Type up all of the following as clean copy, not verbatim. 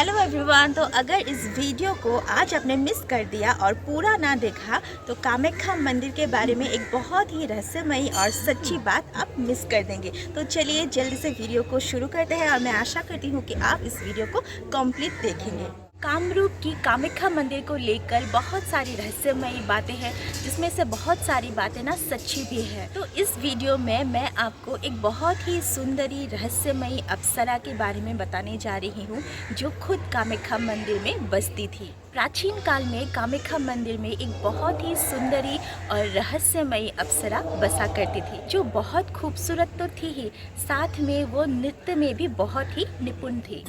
Hello everyone. तो अगर इस वीडियो को आज आपने मिस कर दिया और पूरा ना देखा तो कामाख्या मंदिर के बारे में एक बहुत ही रहस्यमयी और सच्ची बात आप मिस कर देंगे। तो चलिए जल्दी से वीडियो को शुरू करते हैं और मैं आशा करती हूँ कि आप इस वीडियो को कंप्लीट देखेंगे। कामरूप की कामाख्या मंदिर को लेकर बहुत सारी रहस्यमयी बातें हैं, जिसमें से बहुत सारी बातें ना सच्ची भी है। तो इस वीडियो में मैं आपको एक बहुत ही सुंदरी रहस्यमयी अप्सरा के बारे में बताने जा रही हूँ, जो खुद कामाख्या मंदिर में बसती थी। प्राचीन काल में कामाख्या मंदिर में एक बहुत ही सुंदरी और रहस्यमयी अप्सरा बसा करती थी, जो बहुत खूबसूरत तो थी ही, साथ में वो नृत्य में भी बहुत ही निपुण थी।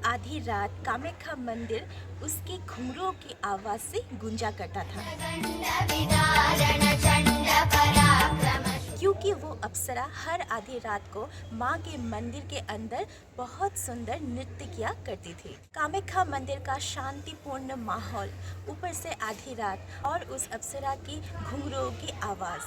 आधी रात कामाख्या मंदिर उसके घुंघरूओं की आवाज से गूंजा करता था, क्योंकि वो अप्सरा हर आधी रात को माँ के मंदिर के अंदर बहुत सुंदर नृत्य किया करती थी। कामाख्या मंदिर का शांतिपूर्ण माहौल, ऊपर से आधी रात और उस अप्सरा की घुंघरूओं की आवाज,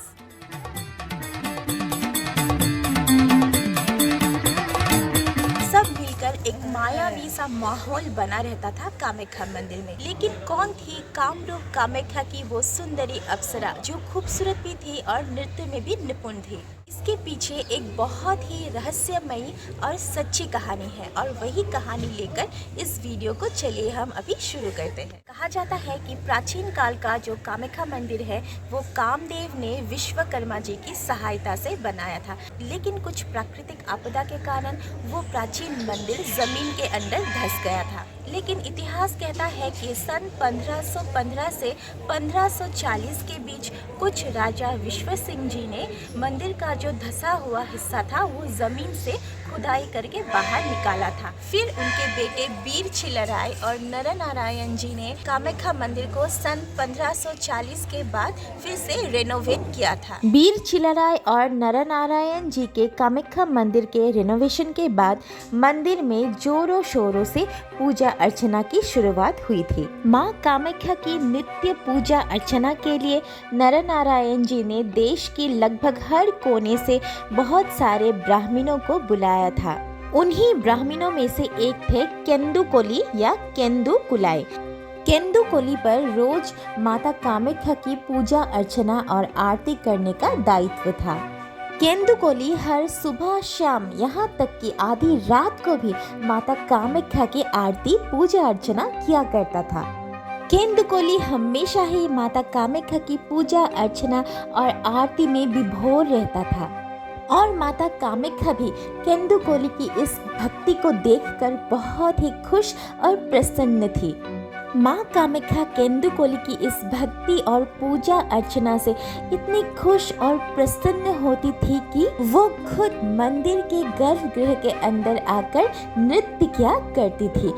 सब मिलकर एक मायावी सा माहौल बना रहता था कामाख्या मंदिर में। लेकिन कौन थी कामरूप कामाख्या की वो सुंदरी अप्सरा, जो खूबसूरत भी थी और नृत्य में भी निपुण थी? इसके पीछे एक बहुत ही रहस्यमयी और सच्ची कहानी है, और वही कहानी लेकर इस वीडियो को चलिए हम अभी शुरू करते हैं। कहा जाता है कि प्राचीन काल का जो कामाख्या मंदिर है वो कामदेव ने विश्वकर्मा जी की सहायता से बनाया था, लेकिन कुछ प्राकृतिक आपदा के कारण वो प्राचीन मंदिर जमीन के अंदर धंस गया था। लेकिन इतिहास कहता है कि सन 1515 से 1540 के बीच कुछ राजा विश्व सिंह जी ने मंदिर का जो धंसा हुआ हिस्सा था वो जमीन से खुदाई करके बाहर निकाला था। फिर उनके बेटे बीर छिलराय और नरनारायण जी ने कामाख्या मंदिर को सन 1540 के बाद फिर से रेनोवेट किया था। बीर छिलराय और नरनारायण जी के कामाख्या मंदिर के रेनोवेशन के बाद मंदिर में जोरों शोरों से पूजा अर्चना की शुरुआत हुई थी। माँ कामाख्या की नित्य पूजा अर्चना के लिए नरनारायण जी ने देश की लगभग हर कोने से बहुत सारे ब्राह्मणों को बुलाया था। उन्हीं ब्राह्मणों में से एक थे केंदुकोली या केंदुकुलाई। केंदुकोली पर रोज माता कामाख्या की पूजा अर्चना और आरती करने का दायित्व था। केंदुकोली हर सुबह शाम यहाँ तक कि आधी रात को भी माता कामाख्या की आरती पूजा अर्चना किया करता था। केंदुकोली हमेशा ही माता कामाख्या की पूजा अर्चना और आरती में विभोर रहता था, और माता कामाख्या भी केंदुकोली की इस भक्ति को देखकर बहुत ही खुश और प्रसन्न थी। माँ कामाख्या केंदुकोली की इस भक्ति और पूजा अर्चना से इतनी खुश और प्रसन्न होती थी कि वो खुद मंदिर के गर्भगृह के अंदर आकर नृत्य किया करती थी।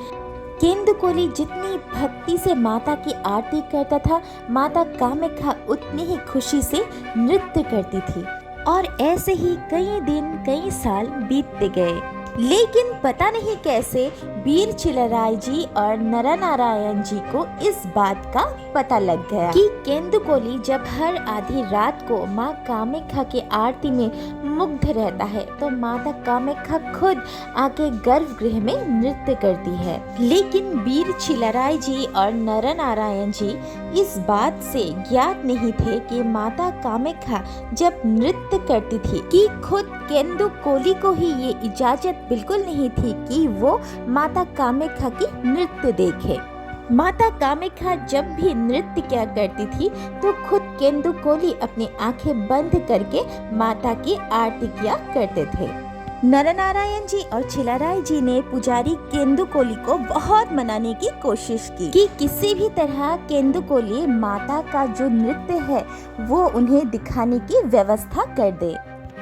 केंदुकोली जितनी भक्ति से माता की आरती करता था, माता कामाख्या उतनी ही खुशी से नृत्य करती थी। और ऐसे ही कई दिन कई साल बीतते गए, लेकिन पता नहीं कैसे बीर छिलराय जी और नरनारायण जी को इस बात का पता लग गया कि केंदुकोली जब हर आधी रात को माँ कामाख्या के आरती में मुग्ध रहता है तो माता कामाख्या खुद आके गर्भगृह में नृत्य करती है। लेकिन बीर छिलराय जी और नरनारायण जी इस बात से ज्ञात नहीं थे कि माता कामाख्या जब नृत्य करती थी कि खुद केंदुकोली को ही ये इजाजत बिल्कुल नहीं थी कि वो माता कामाख्या की नृत्य देखे। माता कामाख्या जब भी नृत्य किया करती थी तो खुद केंदुकोली अपनी आंखें बंद करके माता की आरती किया करते थे। नरनारायण जी और छिलराय जी ने पुजारी केंदुकोली को बहुत मनाने की कोशिश की कि किसी भी तरह केंदुकोली माता का जो नृत्य है वो उन्हें दिखाने की व्यवस्था कर दे।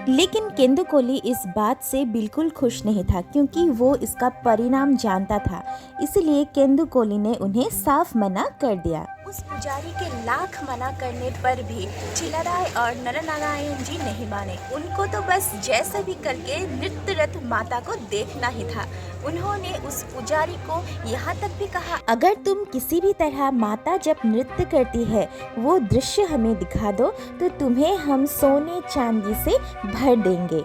लेकिन केंदुकोली इस बात से बिल्कुल खुश नहीं था, क्योंकि वो इसका परिणाम जानता था। इसलिए केंदुकोली ने उन्हें साफ मना कर दिया। उस पुजारी के लाख मना करने पर भी चिल्लाराय और नरनारायण जी नहीं माने। उनको तो बस जैसे भी करके नृत्यरत माता को देखना ही था। उन्होंने उस पुजारी को यहाँ तक भी कहा, अगर तुम किसी भी तरह माता जब नृत्य करती है वो दृश्य हमें दिखा दो तो तुम्हें हम सोने चांदी से भर देंगे।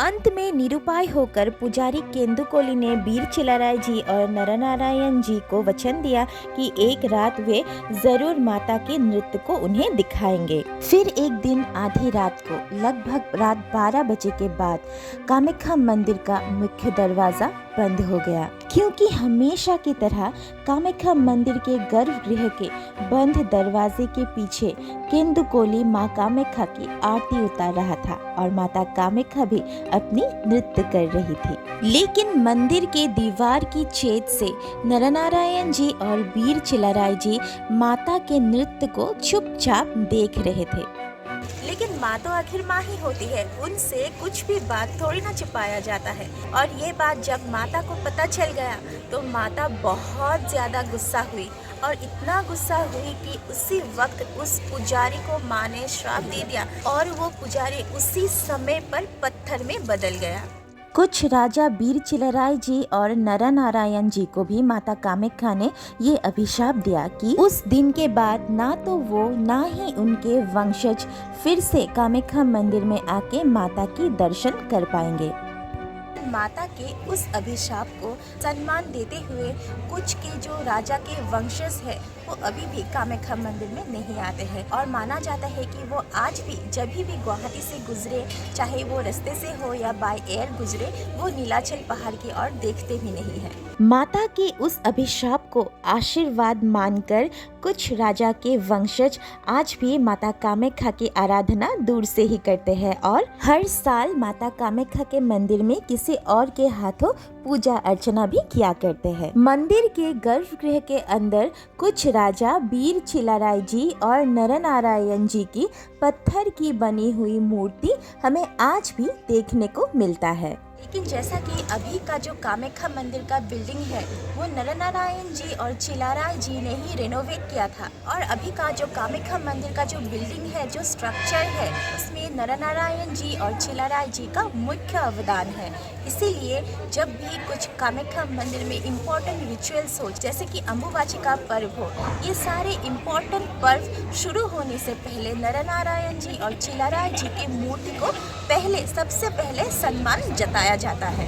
अंत में निरुपाय होकर पुजारी केंदुकोली ने वीर चिल्लाराय जी और नरनारायण जी को वचन दिया कि एक रात वे जरूर माता के नृत्य को उन्हें दिखाएंगे। फिर एक दिन आधी रात को लगभग रात 12 बजे के बाद कामाख्या मंदिर का मुख्य दरवाजा बंद हो गया, क्योंकि हमेशा की तरह कामाख्या मंदिर के गर्भगृह के बंद दरवाजे के पीछे केंदुकोली माँ कामाख्या की आरती उतार रहा था और माता कामाख्या भी अपनी नृत्य कर रही थी। लेकिन मंदिर के दीवार की छेद से नरनारायण जी और वीर चिल्लाराय जी माता के नृत्य को चुपचाप देख रहे थे। लेकिन माँ तो आखिर माँ ही होती है, उनसे कुछ भी बात थोड़ी ना छिपाया जाता है। और ये बात जब माता को पता चल गया तो माता बहुत ज़्यादा गुस्सा हुई और इतना गुस्सा हुई कि उसी वक्त उस पुजारी को माँ ने श्राप दे दिया और वो पुजारी उसी समय पर पत्थर में बदल गया। कुछ राजा वीर चिल्लाराय जी और नरनारायण जी को भी माता कामाख्या ने ये अभिशाप दिया कि उस दिन के बाद ना तो वो ना ही उनके वंशज फिर से कामाख्या मंदिर में आके माता की दर्शन कर पाएंगे। माता के उस अभिशाप को सम्मान देते हुए कुछ के जो राजा के वंशज है वो अभी भी कामाख्या मंदिर में नहीं आते हैं और माना जाता है कि वो आज भी जब भी गुवाहाटी से गुजरे, चाहे वो रास्ते से हो या बाय एयर गुजरे, वो नीलाचल पहाड़ की ओर देखते भी नहीं है। माता के उस अभिशाप को आशीर्वाद मानकर कुछ राजा के वंशज आज भी माता कामाख्या की आराधना दूर से ही करते हैं और हर साल माता कामाख्या के मंदिर में किसी और के हाथों पूजा अर्चना भी किया करते हैं। मंदिर के गर्भगृह के अंदर कुछ राजा वीर चिल्लाराय जी और नरनारायण जी की पत्थर की बनी हुई मूर्ति हमें आज भी देखने को मिलता है। लेकिन जैसा कि अभी का जो कामाख्या मंदिर का बिल्डिंग है वो नरनारायण जी और चिल्लाराय जी ने ही रेनोवेट किया था और अभी का जो कामाख्या मंदिर का जो बिल्डिंग है, जो स्ट्रक्चर है, उसमें नरनारायण जी और चिल्लाराय जी का मुख्य अवदान है। इसीलिए जब भी कुछ कामाख्या मंदिर में इम्पोर्टेंट रिचुअल्स हो, जैसे कि अम्बुबाची का पर्व हो, ये सारे इम्पोर्टेंट पर्व शुरू होने से पहले नरनारायण जी और चिल्लाराय जी की मूर्ति को सबसे पहले सम्मान जताया जाता है।